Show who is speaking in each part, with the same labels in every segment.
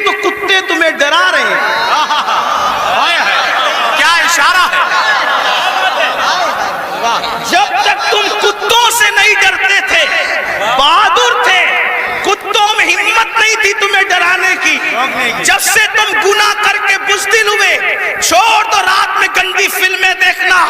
Speaker 1: تو کتے تمہیں ڈرا رہے ہیں.
Speaker 2: کیا اشارہ ہے.
Speaker 1: جب تک تم کتوں سے نہیں ڈرتے تھے بہادر تھے, کتوں میں ہمت نہیں تھی تمہیں ڈرانے کی. جب سے تم گناہ کر کے بزدل ہوئے, چھوڑ دو رات میں گندی فلمیں دیکھنا,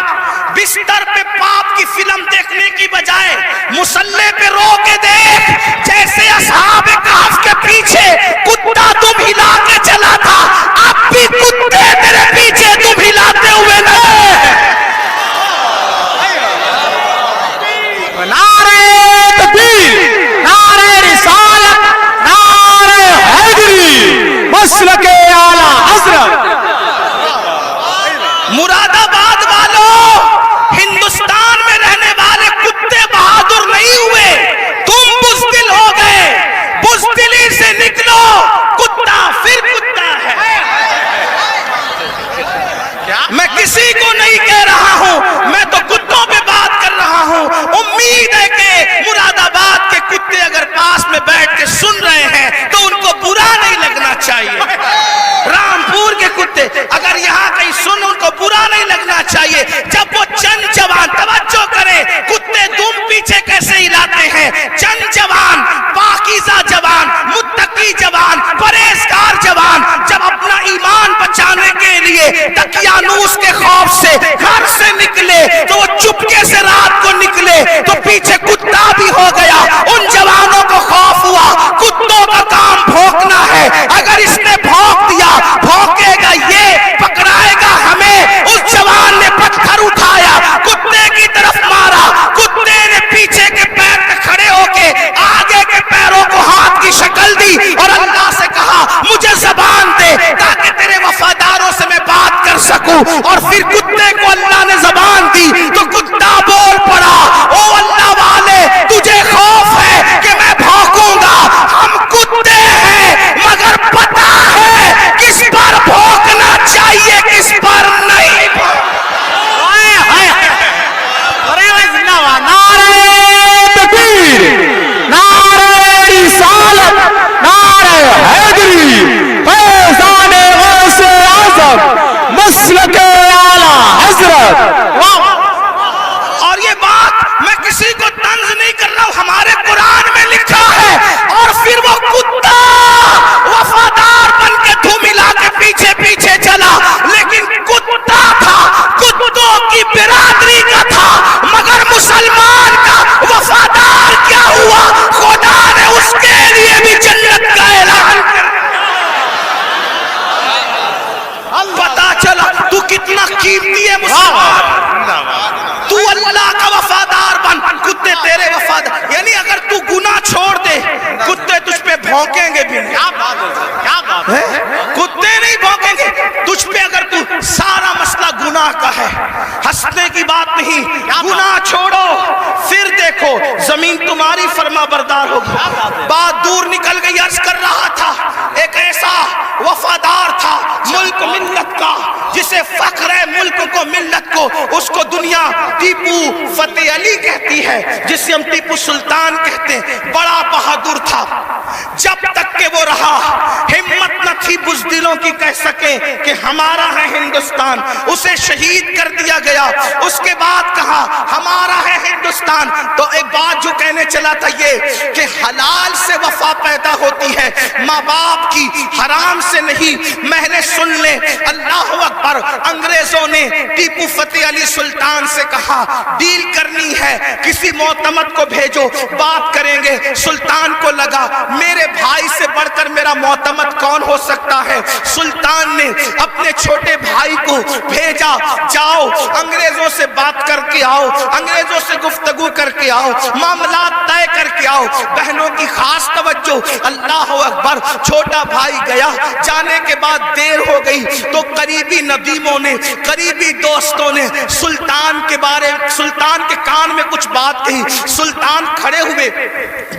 Speaker 1: بستر پہ پاپ کی فلم دیکھنے کی بجائے مصلی پہ رو کے دیکھ, جیسے اصحاب کہف کے پیچھے کتا تم ہلا کے چلا تھا, اب بھی کتے تیرے پیچھے تم ہلاتے ہوئے نہیں.
Speaker 2: نعرہ تکبیر, نعرہ رسالت, نعرہ حیدری, مسلک اعلیٰ حضرت.
Speaker 1: مراد آباد والوں, ہندوستان میں رہنے والے کتے بہادر نہیں ہوئے, تم بزدل ہو گئے. بزدلی سے نکلو, کتا پھر کتا ہے. میں کسی کو نہیں کہہ رہا ہوں, میں تو کتوں پہ بات کر رہا ہوں. امید ہے کہ مراد آباد کے کتے اگر پاس میں بیٹھ کے سن رہے ہیں تو ان کو برا نہیں لگنا چاہیے. رامپور کے کتے اگر یہاں کہیں سن, ان کو برا نہیں لگنا چاہیے. جب وہ چند جوان, توجہ کریں, کتے دم پیچھے کیسے ہلاتے ہیں. چند جوان, پاکیزہ جوان, متقی جوان, پرہیزگار جوان, جب اپنا ایمان بچانے کے لیے دقیانوس کے خوف سے گھر سے نکلے تو وہ چپکے سے رات کو نکلے تو پیچھے کتا بھی ہو گیا. ان جوانوں کو خوف ہوا, کتوں کا کام بھونکنا ہے, اگر اس نے بھونک دیا بھونکے گا یہ, پکڑائے گا ہمیں. اس جوان نے پتھر اٹھایا, کتے کی طرف مارا, کتے نے پیچھے کے پیر پہ کھڑے ہو کے آگے کے پیروں کو ہاتھ کی شکل دی اور اللہ سے کہا مجھے زبان دے تاکہ تیرے وفاداروں سے میں بات کر سکوں. اور پھر کتے کو اللہ نے زبان دی تو کتا بول پڑا, او اللہ والے تجھے خوف ہے کہ میں بھونکوں گا, ہم کتے ہیں مگر پتا ہے کس پر بھونکنا چاہیے کس پر نہیں.
Speaker 2: نعرہ تکبیر, نعرہ رسالت, نعرہ حیدری, فیضان غوث اعظم, مسلک اعلیٰ حضرت.
Speaker 1: اور یہ بات میں کسی کو طنز نہیں کر رہا ہوں, ہمارے قرآن میں لکھا ہے. اور پھر وہ کتا وفادار بن کے دھوم ملا کے پیچھے پیچھے چلا, لیکن کتا تھا, کتوں کی برادری کا تھا, مگر مسلمان کا وفادار کیا ہوا, خدا نے اس کے لیے بھی جنت کا اعلان کر دیا. پتا چلا تو کتنا قیمتی ہے مسلمان, تو اللہ کا وفادار بن, کتے تیرے وفادار. یعنی اگر تو گناہ چھوڑ دے کتے تجھ پہ بھونکیں گے بھی نہیں. کتے نہیں بھونکیں گے تجھ پہ اگر تو, سارا مسئلہ گناہ کا ہے, ہنسنے کی بات نہیں. گناہ چھوڑو پھر دیکھو زمین تمہاری فرما بردار ہوگی. بات دور نکل گئی, عرض کر رہا تھا ایک ایسا وفادار تھا ملک ملت کا, جسے فخر ہے ملک کو ملت کو, اس کو دنیا ٹیپو فتح علی کہتی ہے, جسے ہم ٹیپو سلطان کہتے ہیں. بڑا بہادر تھا, جب تک کہ وہ رہا ہمت نہ تھی بزدلوں کی کہہ سکے کہ ہمارا ہے ہندوستان. اسے شہید کر دیا گیا, اس کے بعد کہا ہمارا ہے ہندوستان. تو ایک بات جو کہنے چلا تھا یہ کہ حلال سے وفا پیدا ہوتی ہے, ماں باپ کی, حرام سے نہیں. میں نے سن لے, اللہ اکبر. انگریزوں نے ٹیپو فتح علی سلطان سے کہا ڈیل کرنی ہے, کسی معتمد کو بھیجو, بات کریں گے. سلطان کو لگا میرے بھائی سے بڑھ کر میرا معتمد کون ہو سکتا ہے. سلطان نے اپنے چھوٹے بھائی کو بھیجا, جاؤ انگریزوں سے بات کر کے آؤ, انگریزوں سے گفتگو کر کے آؤ, معاملات طے کر کے آؤ. بہنوں کی خاص توجہ, اللہ اکبر. چھوٹا بھائی گیا, جانے کے بعد دیر ہو گئی تو قریبی ندیموں نے, قریبی دوستوں نے سلطان کے کان میں کچھ بات کہی. سلطان کھڑے ہوئے,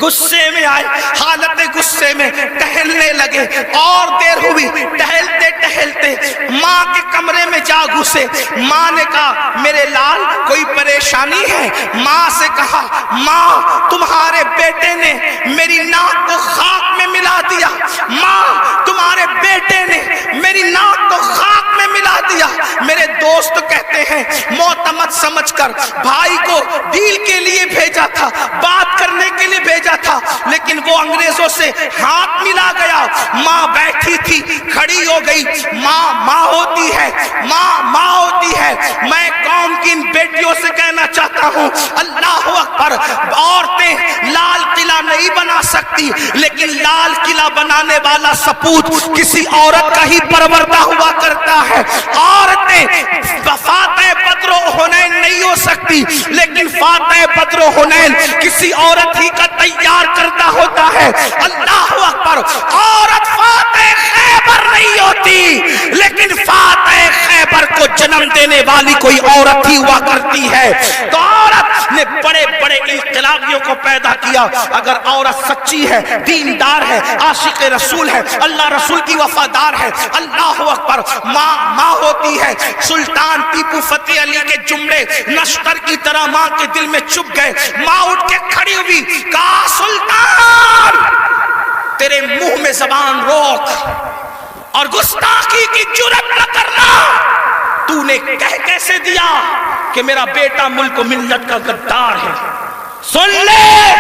Speaker 1: غصے میں آئے, حالت غصے میں ٹہلنے لگے. اور دیر ہوئی, ٹہلتے ٹہلتے ماں کے کمرے میں جا گھسے. ماں نے کہا میرے لال کوئی پریشانی ہے. ماں سے کہا ماں تمہارے بیٹے نے میری ناک کو خاک میں ملا دیا. ماں تمہارے ہیں معتمد سمجھ کر بھائی کو ڈیل کے لیے بھیجا تھا, بات کرنے کے لیے بھیجا تھا, لیکن وہ انگریزوں سے ہاتھ ملا گیا. ماں بیٹھی تھی, کھڑی ہو گئی. ماں ہوتی ہے, ماں ہوتی ہے. میں قوم کی ان بیٹیوں سے کہنا چاہتا ہوں, اللہ اکبر, عورتیں لال قلعہ نہیں بنا سکتی, لیکن لال قلعہ بنانے والا سپوت کسی عورت کا ہی پروردہ ہوا کرتا ہے. عورتیں فاتح بدر و حنین نہیں ہو سکتی, لیکن فاتح بدر و حنین کسی عورت ہی کا تیار کرتا ہوتا ہے. اللہ اکبر, عورت فاتح خیبر نہیں ہوتی, لیکن فاتح خیبر کو جنم دینے والی کوئی عورت ہی ہوا کرتی ہے. تو عورت نے بڑے بڑے انقلابیوں کو پیدا کیا. اگر عورت سچی ہے, دیندار ہے, عاشق رسول ہے, اللہ رسول کی وفادار ہے, اللہ اکبر, ماں ہوتی ہے. سلطان ٹیپو فتح علی کے جملے نشتر کی طرح ماں کے دل میں چپ گئے. ماں اٹھ کے کھڑی ہوئی, کہا سلطان تیرے منہ میں زبان روک اور گستاخی کی جرات نہ کرنا. تو نے کہہ کیسے دیا کہ میرا بیٹا ملک و ملت کا غدار ہے. سن لے,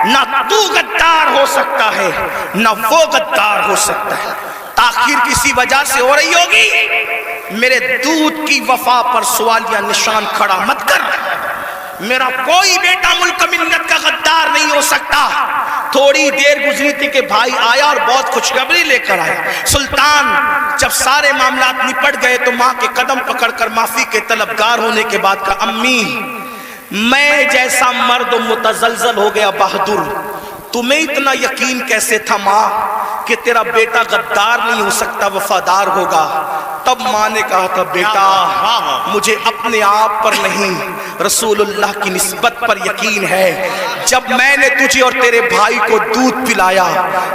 Speaker 1: نہ تو غدار ہو سکتا ہے نہ وہ غدار ہو سکتا ہے. تاخیر کسی وجہ سے ہو رہی ہوگی, میرے دودھ کی وفا پر سوالیہ نشان کھڑا مت کر. میرا کوئی بیٹا ملک ملت کا غدار نہیں ہو سکتا. تھوڑی دیر گزری تھی کہ بھائی آیا اور بہت خوشخبری لے کر آیا. سلطان جب سارے معاملات نپٹ گئے تو ماں کے قدم پکڑ کر معافی کے طلبگار ہونے کے بعد کہا, امی میں جیسا مرد متزلزل ہو گیا بہادر, تمہیں اتنا یقین کیسے تھا ماں کہ تیرا بیٹا غدار نہیں ہو سکتا, وفادار ہوگا. تب ماں نے کہا تھا, بیٹا مجھے اپنے آپ پر نہیں رسول اللہ کی نسبت پر یقین ہے. جب میں نے تجھے اور تیرے بھائی کو دودھ پلایا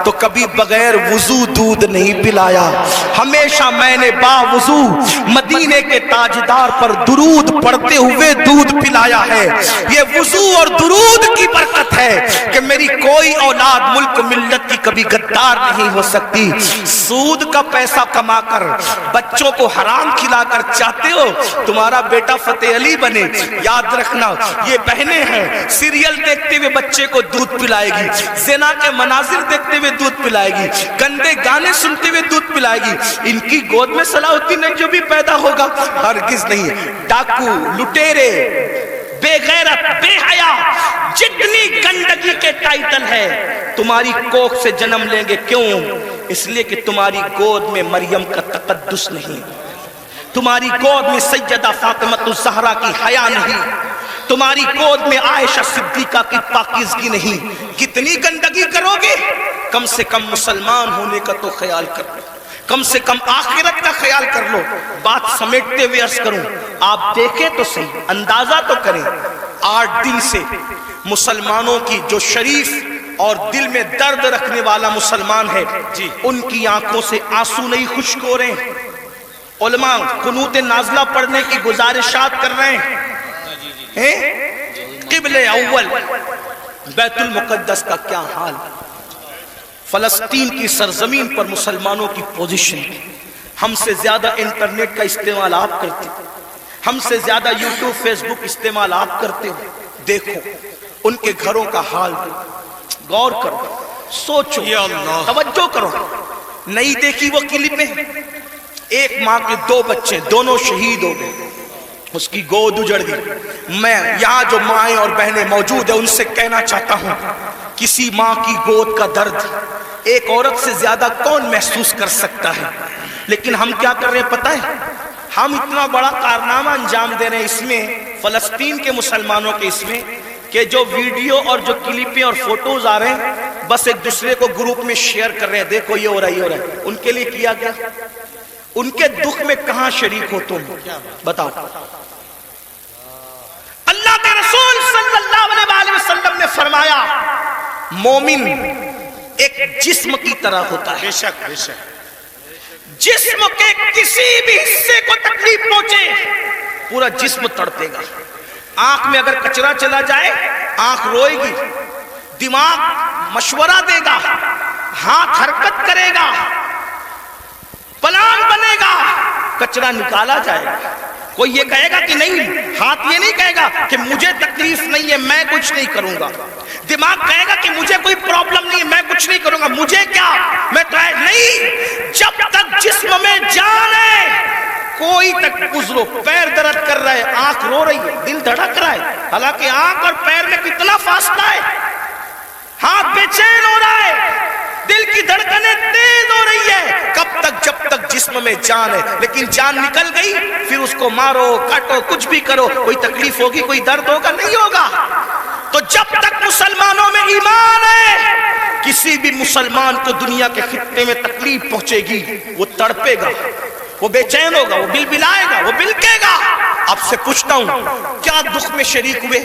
Speaker 1: تو کبھی بغیر وضو دودھ نہیں پلایا. ہمیشہ میں نے باوضو مدینے کے تاجدار پر درود پڑھتے ہوئے دودھ پلایا ہے. یہ وضو اور درود کی برکت ہے کہ میری کوئی اولاد ملک ملت کی کبھی غدار نہیں ہو سکتی. سود کا پیسہ کما کر بچوں کو حرام کھلا کر چاہتے ہو تمہارا بیٹا فتح علی بنے, یاد رکھنا یہ بہنیں ہیں, سیریل دیکھتے ہوئے بچے کو دودھ پلائے گی, زنا کے مناظر دیکھتے ہوئے دودھ پلائے گی, گندے گانے سنتے ہوئے دودھ پلائے گی. ان کی گود میں صلاح الدین جو بھی پیدا ہوگا ہرگز نہیں. ڈاکو, لٹیرے, بے غیرت, بے حیا, جتنی گندگی کے ٹائٹل ہے تمہاری کوکھ سے جنم لیں گے. کیوں؟ اس لیے کہ تمہاری گود میں مریم کا تقدس نہیں, تمہاری گود میں سیدہ فاطمہ الزہرا کی حیا نہیں, تمہاری گود میں عائشہ صدیقہ کی پاکیزگی نہیں. کتنی گندگی کرو گے؟ کم سے کم مسلمان ہونے کا تو خیال کرو, کم سے کم آخرت کا خیال کر لو. بات سمیٹتے ہوئے عرض کروں, آپ دیکھیں تو صحیح, اندازہ تو کریں. 8 دن سے مسلمانوں کی جو شریف اور دل میں درد رکھنے والا مسلمان ہے, ان کی آنکھوں سے آنسو نہیں خشک ہو رہے. علماء قنوت نازلہ پڑھنے کی گزارشات کر رہے ہیں. قبل اول بیت المقدس کا کیا حال, فلسطین کی سرزمین پر مسلمانوں کی پوزیشن. ہم سے زیادہ انٹرنیٹ کا استعمال آپ کرتے, ہم سے زیادہ یوٹیوب فیس بک استعمال آپ کرتے ہو. دیکھو ان کے گھروں کا حال, غور کرو, سوچو, توجہ کرو. نہیں دیکھی وہ کلپیں, ایک ماں کے 2 بچے, دونوں شہید ہو گئے, اس کی گود اجڑ گئی. میں یہاں جو مائیں اور بہنیں موجود ہیں ان سے کہنا چاہتا ہوں, کسی ماں کی گود کا درد ایک عورت سے زیادہ کون محسوس کر سکتا ہے. لیکن ہم کیا کر رہے ہیں پتہ ہے, ہم اتنا بڑا کارنامہ انجام دے رہے ہیں اس میں, فلسطین کے مسلمانوں کے اس میں, کہ جو ویڈیو اور جو کلپیں اور فوٹوز آ رہے ہیں بس ایک دوسرے کو گروپ میں شیئر کر رہے ہیں, دیکھو یہ ہو رہا ہے, یہ ہو رہا ہے. ان کے لیے کیا گیا, ان کے دکھ میں کہاں شریک ہو تم, بتاؤ. اللہ کے رسول صلی اللہ علیہ وسلم نے فرمایا, مومن ایک جسم کی طرح ہوتا ہے. جسم کے کسی بھی حصے کو تکلیف پہنچے پورا جسم تڑپے گا. آنکھ میں اگر کچرا چلا جائے آنکھ روئے گی, دماغ مشورہ دے گا, ہاتھ حرکت کرے گا, پلان بنے گا, کچرا نکالا جائے گا. کوئی یہ کہے گا کہ نہیں، ہاتھ یہ نہیں کہے گا کہ مجھے تکلیف نہیں ہے میں کچھ نہیں کروں گا، دماغ کہے گا کہ مجھے کوئی پرابلم نہیں ہے میں کچھ نہیں کروں گا، مجھے کیا، میں تو نہیں، جب تک جسم میں جان ہے کوئی تک گزرو، پیر درد کر رہا ہے، آنکھ رو رہی ہے، دل دھڑک رہا ہے، حالانکہ آنکھ اور پیر میں کتنا فاصلہ ہے، ہاتھ بے چین ہو رہا ہے، دل کی دھڑکنیں تیز ہو رہی ہے، کب تک، جب تک جسم میں جان ہے، لیکن جان نکل گئی پھر اس کو مارو کاٹو کچھ بھی کرو، کوئی تکلیف ہوگی، کوئی درد ہوگا، نہیں ہوگا۔ تو جب تک مسلمانوں میں ایمان ہے کسی بھی مسلمان کو دنیا کے خطے میں تکلیف پہنچے گی وہ تڑپے گا، وہ بے چین ہوگا، وہ بلبلائے گا، وہ بلکے گا۔ آپ سے پوچھتا ہوں کیا دکھ میں شریک ہوئے؟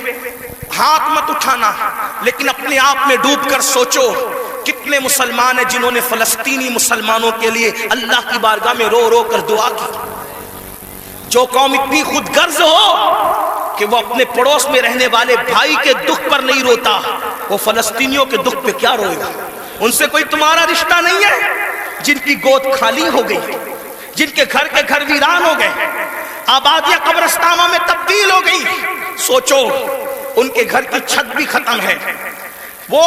Speaker 1: ہاتھ مت اٹھانا، لیکن اپنے آپ میں ڈوب کر سوچو کتنے مسلمان ہیں جنہوں نے فلسطینی مسلمانوں کے لیے اللہ کی بارگاہ میں رو رو کر دعا کی۔ جو قوم اتنی خود غرض ہو کہ وہ اپنے پڑوس میں رہنے والے بھائی کے دکھ پر نہیں روتا، وہ فلسطینیوں کے دکھ پہ کیا روئے گا؟ ان سے کوئی تمہارا رشتہ نہیں ہے؟ جن کی گود خالی ہو گئی، جن کے گھر ویران ہو گئے، آبادیاں قبرستانوں میں تبدیل ہو گئی، سوچو ان کے گھر کی چھت بھی ختم ہے، وہ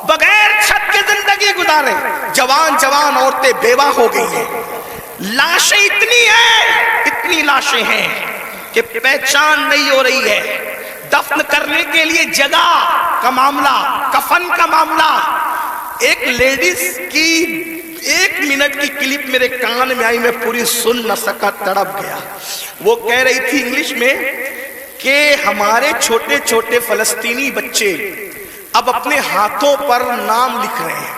Speaker 1: بغیر چھت کے زندگی گزارے، جوان عورتیں بیوہ ہو گئی ہیں، لاشیں اتنی لاشیں ہیں کہ پہچان نہیں ہو رہی ہے، دفن کرنے کے لیے جگہ کا معاملہ، کفن کا معاملہ۔ ایک لیڈیز کی 1 منٹ کی کلپ میرے کان میں آئی، میں پوری سن نہ سکا، تڑپ گیا۔ وہ کہہ رہی تھی انگلش میں کہ ہمارے چھوٹے چھوٹے فلسطینی بچے اب اپنے ہاتھوں پر نام لکھ رہے ہیں،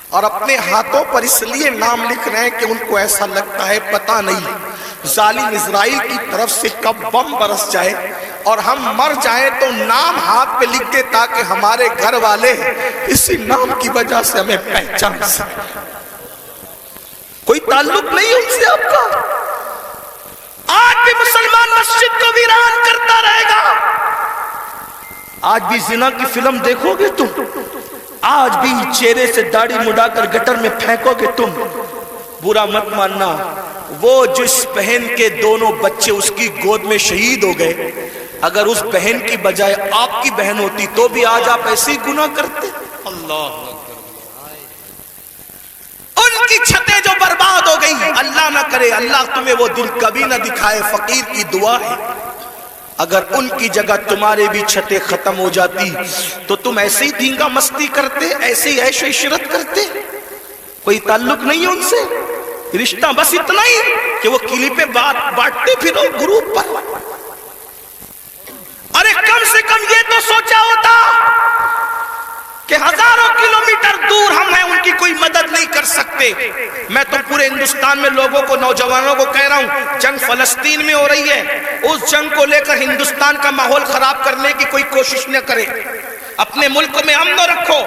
Speaker 1: اور اپنے ہاتھوں پر اس لیے نام لکھ رہے ہیں کہ ان کو ایسا لگتا ہے پتہ نہیں ظالم اسرائیل کی طرف سے کب بم برس جائے اور ہم مر جائیں تو نام ہاتھ پہ لکھ دے تاکہ ہمارے گھر والے اسی نام کی وجہ سے ہمیں پہچان سکیں۔ کوئی تعلق نہیں ان سے آپ کا۔ آج بھی مسلمان مسجد کو ویران کرتا رہے گا، آج بھی زنا کی فلم دیکھو گے تم، آج بھی چہرے سے داڑھی مڈا کر گٹر میں پھینکو گے تم۔ برا مت ماننا، وہ جس بہن کے دونوں بچے اس کی گود میں شہید ہو گئے، اگر اس بہن کی بجائے آپ کی بہن ہوتی تو بھی آج آپ ایسے ہی گناہ کرتے۔ اللہ ان کی چھتیں جو برباد ہو گئی، اللہ نہ کرے، اللہ تمہیں وہ دن کبھی نہ دکھائے، فقیر کی دعا ہے، اگر ان کی جگہ تمہارے بھی چھتیں ختم ہو جاتی تو تم ایسے ہی دھینگا مستی کرتے، ایسے ہی عیش و عشرت کرتے۔ کوئی تعلق نہیں ہے ان سے، رشتہ بس اتنا ہی کہ وہ کلپیں بانٹتے پھرو گروپ پر۔ ارے کم سے کم یہ تو سوچا ہوتا کہ ہزاروں کلومیٹر دور ہم ہیں، ان کی کوئی مدد نہیں کر سکتے۔ میں تو پورے ہندوستان میں لوگوں کو، نوجوانوں کو کہہ رہا ہوں، جنگ فلسطین میں ہو رہی ہے، اس جنگ کو لے کر ہندوستان کا ماحول خراب کرنے کی کوئی کوشش نہ کرے، اپنے ملک میں امن رکھو،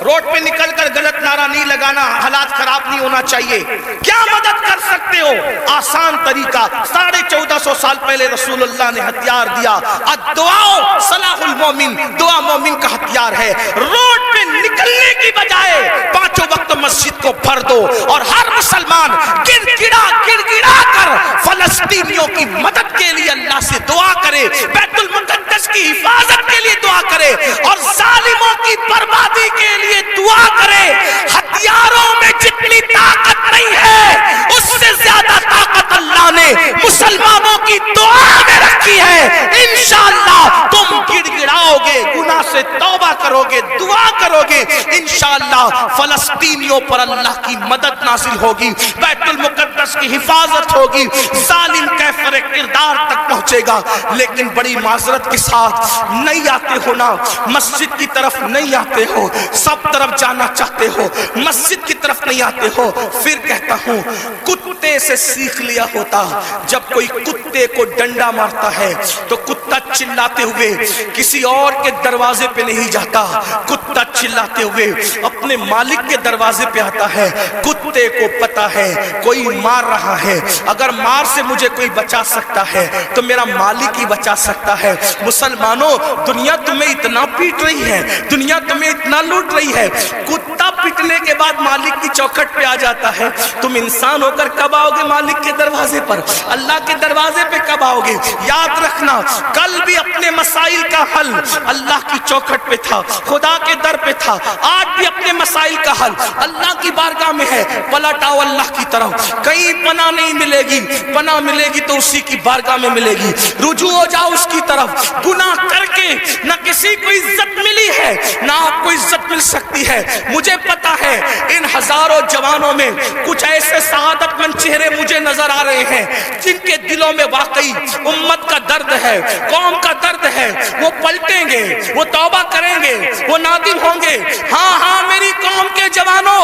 Speaker 1: روڈ پہ نکل کر غلط نعرہ نہیں لگانا، حالات خراب نہیں ہونا چاہیے۔ کیا مدد کر سکتے ہو؟ آسان طریقہ، 1450 سال پہلے رسول اللہ نے ہتھیار دیا، الدعاء سلاح المومن، دعا مومن کا ہتھیار ہے۔ روڈ پہ نکلنے کی بجائے 5 وقت مسجد کو بھر دو، اور ہر مسلمان گڑ گڑا کر فلسطینیوں کی مدد کے لیے اللہ سے دعا کرے، بیت المقدس کی حفاظت کے لیے دعا کرے، اور ظالموں کی بربادی کے لیے دعا کرے۔ ہتھیاروں میں جتنی طاقت نہیں ہے، اس سے زیادہ طاقت اللہ نے مسلمانوں کی دعا میں رکھی ہے۔ انشاءاللہ تم گڑ گڑاؤ گے، گناہ سے توبہ کرو گے، دعا کرو گے، انشاءاللہ فلسطینیوں پر اللہ کی مدد نازل ہوگی، بیت المقدس کی حفاظت ہوگی، ظالم کیفر کردار تک پہنچے گا۔ لیکن بڑی معذرت کے ساتھ نہیں آتے ہو نا، مسجد کی طرف نہیں آتے ہو، سب طرف جانا چاہتے ہو، مسجد کی طرف نہیں آتے ہو۔ پھر کہتا ہوں، کتے سے سیکھ لیا ہوتا، جب کوئی کتے کو ڈنڈا مارتا ہے تو کتا چلاتے ہوئے کسی اور کے دروازے پہ نہیں جاتا، کتا چلاتے ہوئے اپنے مالک کے دروازے پہ آتا ہے۔ کتے کو پتا ہے کوئی مار رہا ہے، اگر مار سے مجھے کوئی بچا سکتا ہے تو میرا مالک ہی بچا سکتا ہے۔ مسلمانوں، دنیا تمہیں اتنا پیٹ رہی ہے، دنیا تمہیں اتنا لوٹ رہی ہے، کتا پٹنے کے بعد مالک کی چوکھٹ پہ آ جاتا ہے. تم انسان ہو کر کب آؤ گے مالک کے دروازے پر؟ اللہ کے دروازے پہ کب آؤ گے؟ یاد رکھنا کل بھی اپنے مسائل کا حل اللہ کی چوکھٹ پہ تھا, خدا کے در پہ تھا. آج بھی اپنے مسائل کا حل اللہ کی بارگاہ میں ہے. پلٹ آؤ اللہ کی طرف. کہیں پناہ نہیں ملے گی, پناہ ملے گی تو اسی کی بارگاہ میں ملے گی. رجوع ہو جاؤ اس کی طرف. گناہ کر کے نہ کسی کو عزت ملی ہے نہ آپ کو عزت مل سکتی ہے. مجھے پتا ہے ان ہزاروں جوانوں میں کچھ ایسے سعادت مند چہرے مجھے نظر آ رہے ہیں جن کے دلوں میں واقعی امت کا درد ہے, قوم کا درد ہے. وہ پلٹیں گے, وہ توبہ کریں گے, وہ نادم ہوں گے. ہاں ہاں میری قوم کے جوانوں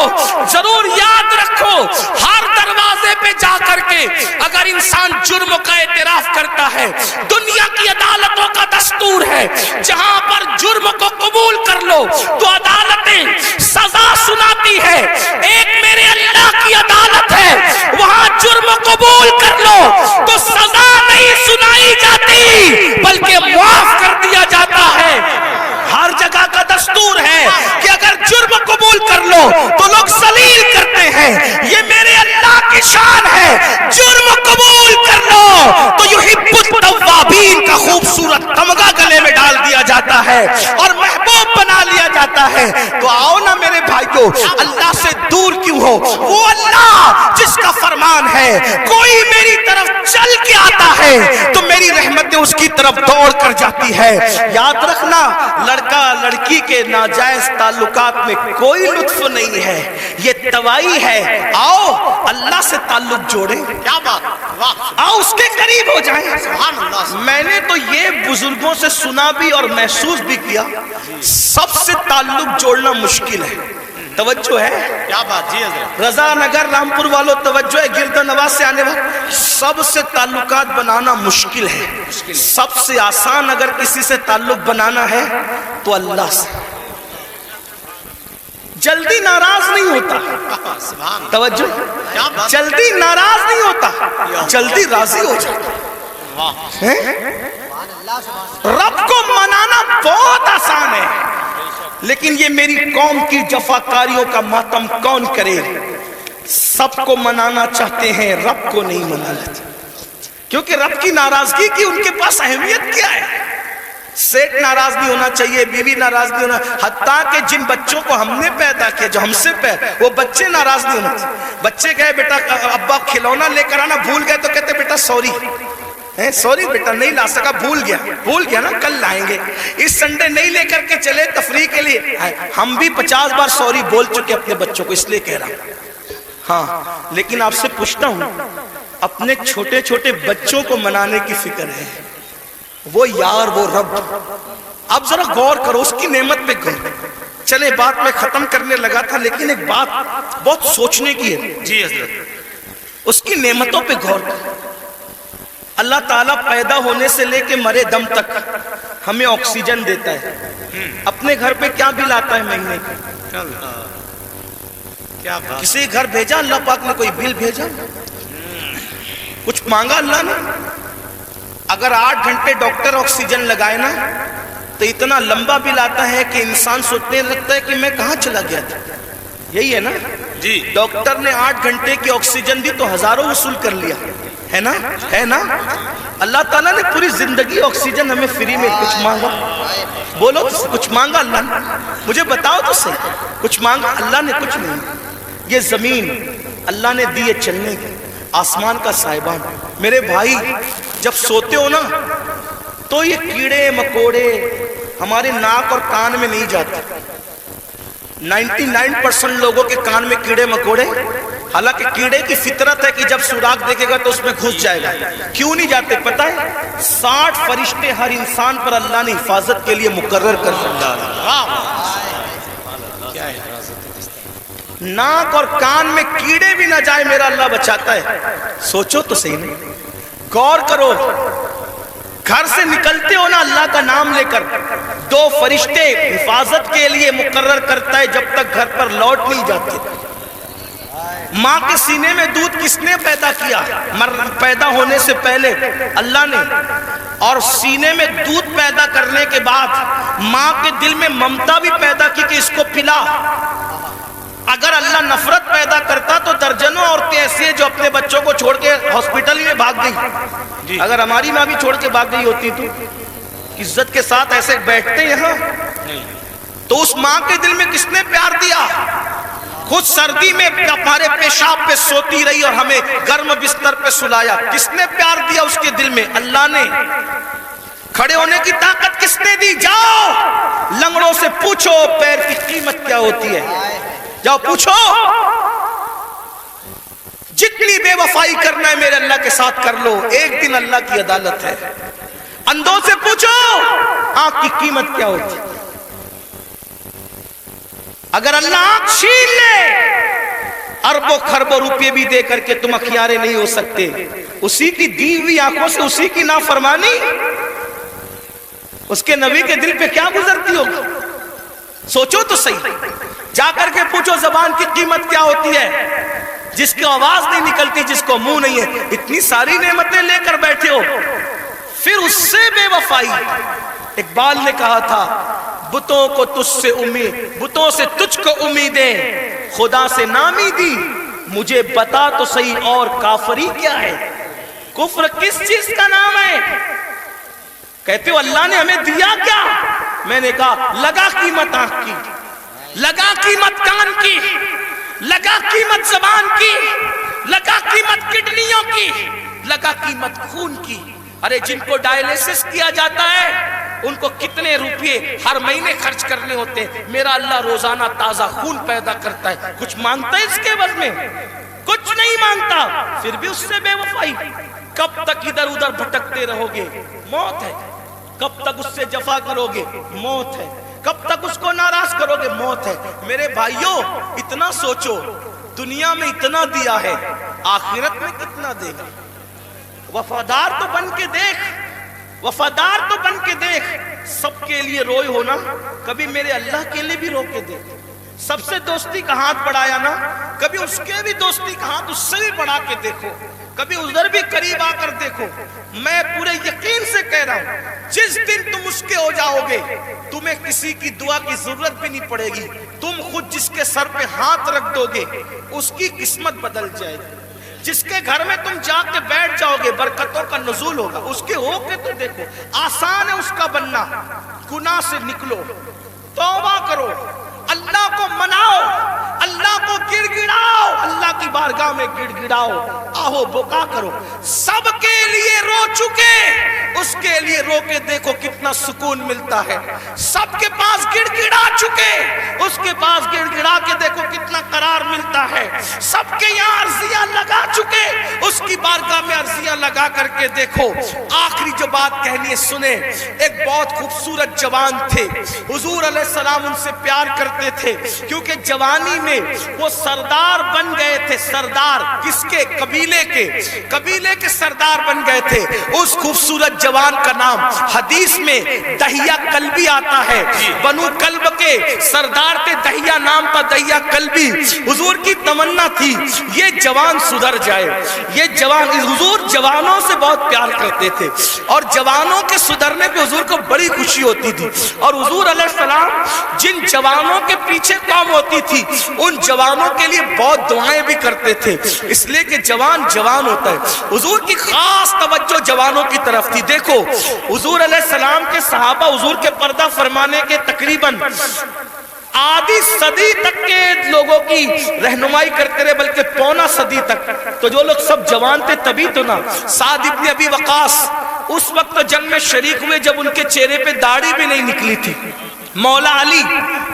Speaker 1: ضرور یاد رکھو, ہر دروازے پہ جا کر کے اگر انسان جرم کا اعتراف کرتا ہے, دنیا کی عدالتوں کا دستور ہے جہاں پر جرم کو قبول کر لو تو عدالتیں سزا سناتی ہے. ایک میرے اللہ کی عدالت ہے, وہاں جرم قبول کر لو تو سزا نہیں سنائی جاتی بلکہ معاف کر دیا جاتا ہے. ہر جگہ کا دستور ہے کہ اگر جرم قبول کر لو تو لوگ ذلیل کرتے ہیں. یہ میرے اللہ کی شان ہے, جرم قبول کر لو تو یحب التوابین کا خوبصورت تمغہ گلے میں ڈال دیا جاتا ہے اور محبوب بنا لیا جاتا ہے. تو آؤ نا میرے بھائیو, اللہ سے دور کیوں ہو؟ وہ اللہ جس کا فرمان ہے کوئی میری طرف چل کے آتا ہے تو میری رحمتیں اس کی طرف دوڑ کر جاتی ہے. یاد رکھنا لڑکا لڑکی کے ناجائز تعلقات میں کوئی لطف نہیں ہے, یہ توائی ہے. آؤ اللہ سے تعلق جوڑیں.
Speaker 3: کیا بات, واہ,
Speaker 1: آؤ اس کے قریب ہو جائیں.
Speaker 3: سبحان اللہ.
Speaker 1: میں نے تو یہ بزرگوں سے سنا بھی اور محسوس بھی کیا, سب سے تعلق جوڑنا مشکل ہے. توجہ ہے,
Speaker 3: کیا بات جی حضرت.
Speaker 1: رضا نگر رامپور والوں توجہ ہے, گرد نواز سے آنے والے سب سے تعلقات بنانا مشکل ہے. سب سے آسان اگر کسی سے تعلق بنانا ہے تو اللہ سے. جلدی ناراض نہیں ہوتا,
Speaker 3: سبحان
Speaker 1: توجہ,
Speaker 3: کیا بات.
Speaker 1: جلدی ناراض نہیں ہوتا, جلدی راضی ہو جاتا.
Speaker 3: واہ,
Speaker 1: رب کو منانا بہت آسان ہے, لیکن یہ میری قوم کی جفاکاریوں کا ماتم کون کرے؟ سب کو منانا چاہتے ہیں, رب کو نہیں منانا چاہتے, کیونکہ رب کی ناراضگی کی ان کے پاس اہمیت کیا ہے؟ سیٹ ناراض نہیں ہونا چاہیے, بیوی ناراض نہیں ہونا, حتیٰ کہ جن بچوں کو ہم نے پیدا کیا, جو ہم سے وہ بچے ناراض نہیں ہونا چاہیے. بچے کہے بیٹا ابا کھلونا لے کر آنا, بھول گئے تو کہتے بیٹا سوری, سوری بیٹا نہیں لا سکا, بھول گیا نا, کل لائیں گے. اس سنڈے نہیں لے کر کے چلے تفریح کے لیے. ہم بھی 50 بار سوری بول چکے اپنے بچوں کو, اس لیے کہہ رہا ہوں. ہاں, لیکن آپ سے پوچھتا ہوں, اپنے چھوٹے چھوٹے بچوں کو منانے کی فکر ہے, وہ یار وہ رب, اب ذرا غور کرو اس کی نعمت پہ غور. چلے بات میں ختم کرنے لگا تھا, لیکن ایک بات بہت سوچنے کی ہے.
Speaker 3: جی حضرت.
Speaker 1: اس کی نعمتوں پہ غور کرو. اللہ تعالیٰ پیدا ہونے سے لے کے مرے دم تک ہمیں آکسیجن دیتا ہے. اپنے گھر پہ کیا بل آتا ہے مہینے کا؟
Speaker 3: کیا بات.
Speaker 1: کسی گھر بھیجا اللہ پاک نے کوئی بل بھیجا؟ کچھ مانگا اللہ نے؟ اگر 8 گھنٹے ڈاکٹر آکسیجن لگائے نا تو اتنا لمبا بل آتا ہے کہ انسان سوچنے لگتا ہے کہ میں کہاں چلا گیا تھا. یہی ہے نا
Speaker 3: جی.
Speaker 1: ڈاکٹر نے 8 گھنٹے کی آکسیجن دی تو ہزاروں وصول کر لیا, ہے نا, ہے نا. اللہ تعالیٰ نے پوری زندگی آکسیجن ہمیں فری میں. کچھ مانگا؟ بولو کچھ مانگا اللہ نے؟ مجھے بتاؤ تو صحیح, کچھ مانگا اللہ نے؟ کچھ نہیں. یہ زمین اللہ نے دی ہے چلنے کی, آسمان کا صاحبان. میرے بھائی جب سوتے ہو نا تو یہ کیڑے مکوڑے ہمارے ناک اور کان میں نہیں جاتے. 99% لوگوں کے کان میں کیڑے مکوڑے, حالانکہ کیڑے کی فطرت ہے کہ جب سوراخ دیکھے گا تو اس میں گھس جائے گا. کیوں نہیں جاتے پتہ ہے؟ 60 فرشتے ہر انسان پر اللہ نے حفاظت کے لیے مقرر کر دیا. ناک اور کان میں کیڑے بھی نہ جائے میرا اللہ بچاتا ہے. سوچو تو صحیح نہیں, غور کرو. گھر سے نکلتے ہو نا اللہ کا نام لے کر, 2 فرشتے حفاظت کے لیے مقرر کرتا ہے جب تک گھر پر لوٹ نہیں جاتے. ماں کے سینے میں دودھ کس نے پیدا کیا؟ پیدا ہونے سے پہلے اللہ نے. اور سینے میں دودھ پیدا کرنے کے بعد ماں کے دل میں ممتا بھی پیدا کی کہ اس کو پلا. اگر اللہ نفرت پیدا کرتا تو درجنوں عورتیں ایسی ہیں جو اپنے بچوں کو چھوڑ کے ہاسپٹل میں بھاگ گئی. اگر ہماری ماں بھی چھوڑ کے بھاگ گئی ہوتی تو عزت کے ساتھ ایسے بیٹھتے یہاں. تو اس ماں کے دل میں کس نے پیار دیا؟ خود سردی میں ہمارے پیشاب پہ سوتی رہی اور ہمیں گرم بستر پہ سلایا. کس نے پیار دیا اس کے دل میں؟ اللہ نے. کھڑے ہونے کی طاقت کس نے دی؟ جاؤ لنگڑوں سے پوچھو پیر کی قیمت کیا ہوتی ہے. جاؤ پوچھو. جتنی بے وفائی کرنا ہے میرے اللہ کے ساتھ کر لو، ایک دن اللہ کی عدالت ہے. اندھوں سے پوچھو آنکھ کی قیمت کیا ہوتی ہے. اگر اللہ آنکھ چھین لے اربوں خربوں روپے بھی دے کر کے تم اخیارے نہیں ہو سکتے. اسی کی دی ہوئی آنکھوں سے اسی کی نافرمانی اس کے نبی کے دل پہ کیا گزرتی ہوگی؟ سوچو تو صحیح. جا کر کے پوچھو زبان کی قیمت کیا ہوتی ہے، جس کی آواز نہیں نکلتی، جس کو منہ نہیں ہے. اتنی ساری نعمتیں لے کر بیٹھے ہو، پھر اس سے بے وفائی. اقبال نے کہا تھا بتوں کو تجھ سے امید، بتوں سے تجھ کو امیدیں، خدا سے نامی دی. مجھے بتا تو صحیح اور کافری کیا ہے؟ کفر کس چیز کا نام ہے؟ کہتے ہو اللہ نے ہمیں دیا کیا؟ میں نے کہا لگا قیمت آنکھ کی، لگا قیمت کان کی، لگا قیمت زبان کی، لگا قیمت کڈنیوں کی، لگا قیمت خون کی. ارے جن کو ڈائلیسس کیا جاتا ہے ان کو کتنے روپے ہر مہینے خرچ کرنے ہوتے ہیں. میرا اللہ روزانہ تازہ خون پیدا کرتا ہے. کچھ مانگتا ہے اس کے عوض میں؟ کچھ نہیں مانگتا. پھر بھی اس سے بے وفائی. کب تک ادھر ادھر بھٹکتے رہو گے؟ موت ہے. کب تک اس سے جفا کرو گے؟ موت ہے. کب تک اس کو ناراض کرو گے؟ موت ہے. میرے بھائیوں اتنا سوچو، دنیا میں اتنا دیا ہے، آخرت میں کتنا دے گا؟ وفادار تو بن کے دیکھ، وفادار تو بن کے دیکھ. سب کے لیے روئے ہونا، کبھی میرے اللہ کے لیے بھی رو کے دیکھ. سب سے دوستی کا ہاتھ بڑھایا نا، کبھی اس کے بھی دوستی کا ہاتھ اس سے بھی بڑھا کے دیکھو. کبھی ادھر بھی قریب آ کر دیکھو. میں پورے یقین سے کہہ رہا ہوں جس دن تم اس کے ہو جاؤ گے تمہیں کسی کی دعا کی ضرورت بھی نہیں پڑے گی. تم خود جس کے سر پہ ہاتھ رکھ دو گے اس کی قسمت بدل جائے گی. جس کے گھر میں تم جا کے بیٹھ جاؤ گے برکتوں کا نزول ہوگا. اس کے ہو کے تو دیکھو. آسان ہے اس کا بننا. گناہ سے نکلو، توبہ کرو، اللہ کو مناؤ، اللہ کو گڑ گڑاؤ، اللہ کی بارگاہ میں گڑ گڑاؤ، آہو بکا کرو. سب کے لیے رو چکے، اس کے لیے رو کے دیکھو کتنا سکون ملتا ہے. سب کے پاس گڑ گڑا چکے، اس کے پاس گڑ گڑا کے دیکھو کتنا قرار ملتا ہے. سب کے یہاں عرضیاں لگا چکے، اس کی بارگاہ میں عرضیاں لگا کر کے دیکھو. آخری جو بات کہنی ہے سنیں. ایک بہت خوبصورت جوان تھے، حضور علیہ السلام ان سے پیار کرتے تھے کیونکہ جوانی میں وہ سردار بن گئے تھے. سردار کس کے؟ قبیلے کے. قبیلے کے سردار بن گئے تھے. اس خوبصورت جوان کا نام حدیث میں دہیہ کلبی آتا ہے. بنو کلب کے سردار تھے، دہیہ نام تھا، دہیہ کلبی. حضور کی تمنا تھی یہ جوان سدھر جائے. یہ جوان، حضور جوانوں سے بہت پیار کرتے تھے اور جوانوں کے سدھرنے پہ حضور کو بڑی خوشی ہوتی تھی. اور حضور علیہ السلام جن جوانوں کے پیچھے قوم ہوتی تھی ان جوانوں کے لیے بہت دعائیں بھی کرتے تھے، اس لیے کہ جوان جوان ہوتا ہے. حضور کی خاص توجہ جوانوں کی طرف تھی. دیکھو حضور علیہ السلام کے صحابہ حضور کے پردہ فرمانے کے تقریباً آدھی صدی تک کے لوگوں کی رہنمائی کرتے رہے، بلکہ پونا صدی تک. تو جو لوگ سب جوان تھے تبھی تو نا. سعد ابن ابی وقاص اس وقت جنگ میں شریک ہوئے جب ان کے چہرے پہ داڑھی بھی نہیں نکلی تھی. مولا علی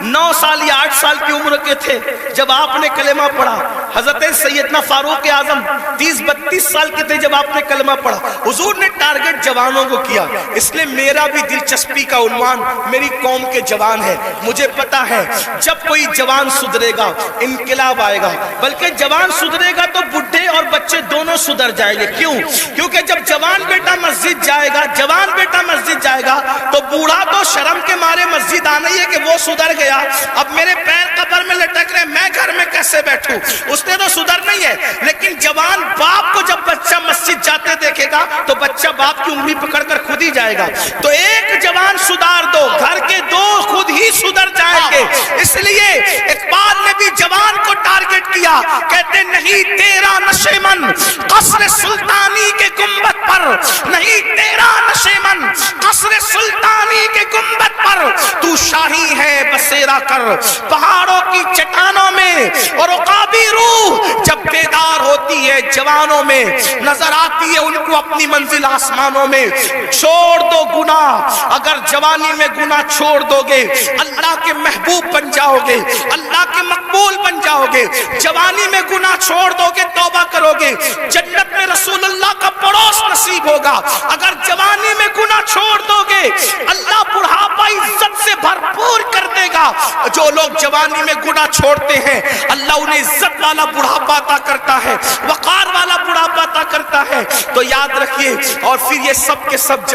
Speaker 1: 9 سال یا 8 سال کی عمر کے تھے جب آپ نے کلمہ پڑھا. حضرت سیدنا فاروق اعظم 30-32 سال کے تھے جب آپ نے کلمہ پڑھا. حضور نے ٹارگٹ جوانوں کو کیا. اس لیے میرا بھی دلچسپی کا عنوان میری قوم کے جوان ہے. مجھے پتا ہے جب کوئی جوان سدھرے گا انقلاب آئے گا، بلکہ جوان سدھرے گا تو بڈھے اور بچے دونوں سدھر جائیں گے. کیوں؟ کیونکہ جب جوان بیٹا مسجد جائے گا، جوان بیٹا مسجد جائے گا تو بوڑھا تو شرم کے مارے مسجد آنا ہی ہے کہ وہ سدھر گیا، اب میرے پیر قبر میں لٹک رہے، میں گھر میں کیسے بیٹھوں؟ اس نے تو سدھر نہیں ہے. لیکن جوان باپ کو جب بچہ مسجد مسجد جاتے دیکھے گا تو بچہ باپ کی انگلی پکڑ کر خود ہی جائے گا. تو ایک جوان سدھار دو، گھر کے دو خود ہی سدھر جائیں گے. اس لیے اقبال نے بھی جوان کو ٹارگٹ کیا، کہتے نہیں تیرا نشے من قصر سلطانی کے گنبد پر، نہیں تیرا نشے من قصر سلطانی کے گنبد پر، تو شاہی ہے بسیرا کر پہاڑوں کی چٹانوں میں. اور عقابی روح جب بیدار ہوتی ہے جوانوں میں، نظر آتی ہے ان کو اپنی منزل آسمانوں میں. چھوڑ دو گناہ، اگر جوانی میں گناہ چھوڑ دو گے اللہ کے محبوب بن جاؤ گے، اللہ کے مقبول بن جاؤ گے. جوانی میں گناہ چھوڑ دو گے، توبہ کرو گے، جنت میں رسول اللہ کا پڑوس نصیب ہوگا. اگر جوانی میں گناہ چھوڑ دو گے اللہ بڑھاپا عزت سے بھرپور کر دے گا. جو لوگ جوانی میں گناہ چھوڑتے ہیں اللہ انہیں عزت والا بڑھاپا عطا کرتا ہے، وقار والا بڑھاپا عطا کرتا ہے. تو یاد رکھیے. اور پھر یہ سب کے سب